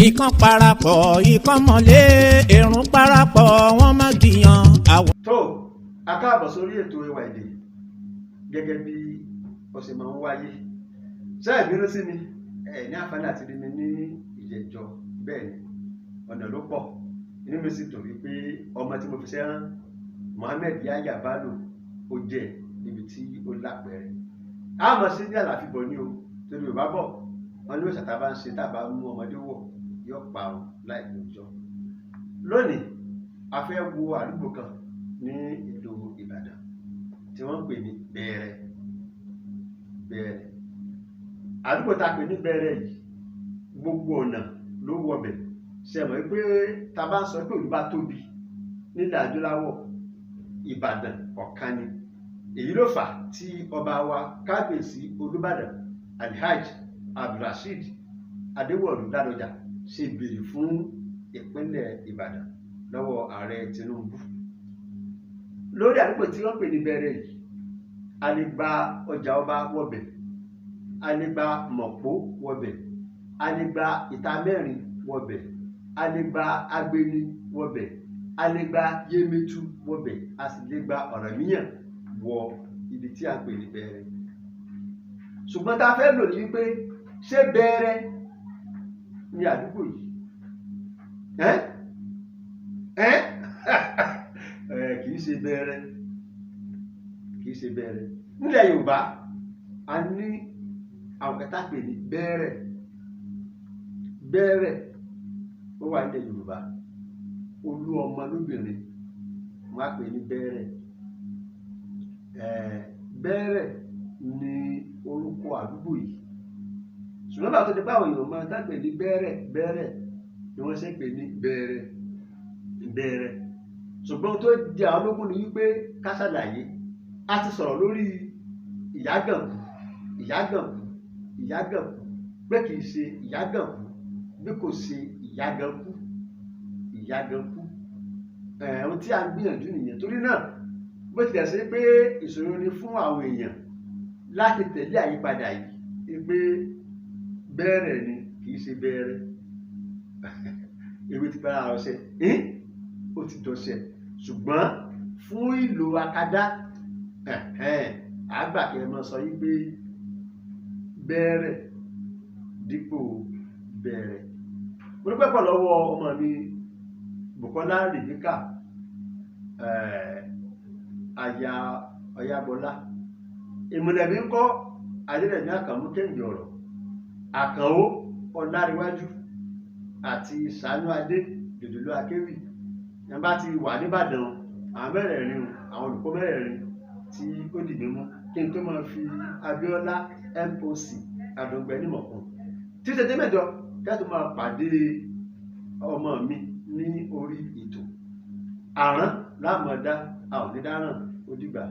Ìkan parapọ̀ ìkan mọ̀lé èrún parapọ̀ wọ́n má jiyàn àwọn. tó a káàbọ̀ sórí ètò Ẹwà Èdè gẹ́gẹ́ bí ó ṣe máa ń wáyé. ṣé ìbínú sí mi ní àǹfààní àti rí mi ní ìjẹjọ bẹ́ẹ̀ ni ọ̀nà ló pọ̀ inú mi sì dùn wípé ọmọ tí mo fi sẹ́rán Mohammed Yahya Bello ó jẹ́ níbi tí ó lápẹẹrẹ. a mọ̀ sí ní àlàfíbọ̀ ní o torí Yorùbá bọ̀ wọn ní òṣàtà bá ń ṣe tàbá mú ọmọdé wọ̀ yóò parun láìpẹ́ òjò. lónìí a fẹ́ wo àdúgbò kan ní ìlú Ìbàdàn tí wọ́n ń pè ní Bẹ̀rẹ̀. àdúgbò tá a pè ní Bẹ̀rẹ̀ yìí gbogbo ọ̀nà ló wọbẹ̀. ṣe mọ̀ pé tá a bá ń sọ pé Yorùbá tóbi nílẹ̀ adúláwọ̀ Ìbàdàn ọ̀kan ni. èyí ló fà tí ọba wa kábíyèsí Olúbàdàn Alhaji Abdulrasheed Adéwọ̀lú Ládọjà ṣe béèrè fún ìpínlẹ̀ Ìbàdàn lọ́wọ́ ààrẹ Tinubu. lórí àdúgbò tí wọ́n pè ní Bẹ̀rẹ̀ yìí a lè gba ọjà ọba wọbẹ̀, a lè gba mọ̀pó wọbẹ̀, a lè gba ìtamẹ́rin wọbẹ̀, a lè gba agbeni wọbẹ̀, a lè gba yémétú wọbẹ̀, a sì lè gba ọ̀rànmíyàn wọ ibi tí a pè ní Bẹ̀rẹ̀. ṣùgbọ́n tá a fẹ́ lò ní wípé ṣé Bẹ̀rẹ̀ ní àdúgbò yìí kìí ṣe Bẹ̀rẹ̀, kìí ṣe Bẹ̀rẹ̀. nílẹ̀ Yorùbá a ní àwọn kẹta pè ní Bẹ̀rẹ̀. Bẹ̀rẹ̀ ó wà nílẹ̀ Yorùbá. olú ọmọ lóbìnrin wọn á pè ní Bẹ̀rẹ̀. Bẹ̀rẹ̀ ni orúkọ àdúgbò yìí. ṣùgbọ́n bàtọ́ ti báwọn èèyàn máa dágbé ní Bẹ̀rẹ̀ ni wọ́n ṣe pè ní Bẹ̀rẹ̀. ṣùgbọ́n tó jẹ́ àwọn ológun ni wípé ká ṣàlàyé a ti sọ̀rọ̀ lórí ìyágànkú pé kì í ṣe ìyágànkú bí kò ṣe ìyágankú. ohun tí a ń gbìyànjú nìyẹn. torí náà bó tilẹ̀ ṣe pé ìṣòro ni fún àwọn èèyàn láti tẹ̀lé àyípadà yìí pé Bẹ̀rẹ̀ ni kì í ṣe Bẹ̀rẹ̀. ewé ti bára ọṣẹ ó ti dọṣẹ. ṣùgbọ́n fún ìlò akadá àgbà kí ẹ máa sọ yìí pé Bẹ̀rẹ̀ dípò Bẹ̀rẹ̀. mo dúpẹ́ pọ̀ lọ́wọ́ ọmọ mi Bùkọ́lá Rèbíkà aya Ọ̀yábọlá. ìmùlẹ̀mí ń kọ́ Adérẹ̀mí Àkànmú Kẹ́hìndé ọ̀rọ̀, Àkànó Ọláríwájú àti Ṣàánú Adé Dòdòlú Akéwì. ẹ bá ti wà nìbàdàn àwọn mẹ́rẹ̀ẹ̀rin àwọn olùkọ́ mẹ́rẹ̀ẹ̀rin tí ó dìbò mú kí n tó máa fi Abíọ́lá MOC Àdùngbẹ́ nímọ̀kún títí dé mẹ́jọ kẹ́tù máa pàdé ọmọ mi ní orí ètò. àrán láàmọ̀dá a ò ní dáràn ó dìgbà.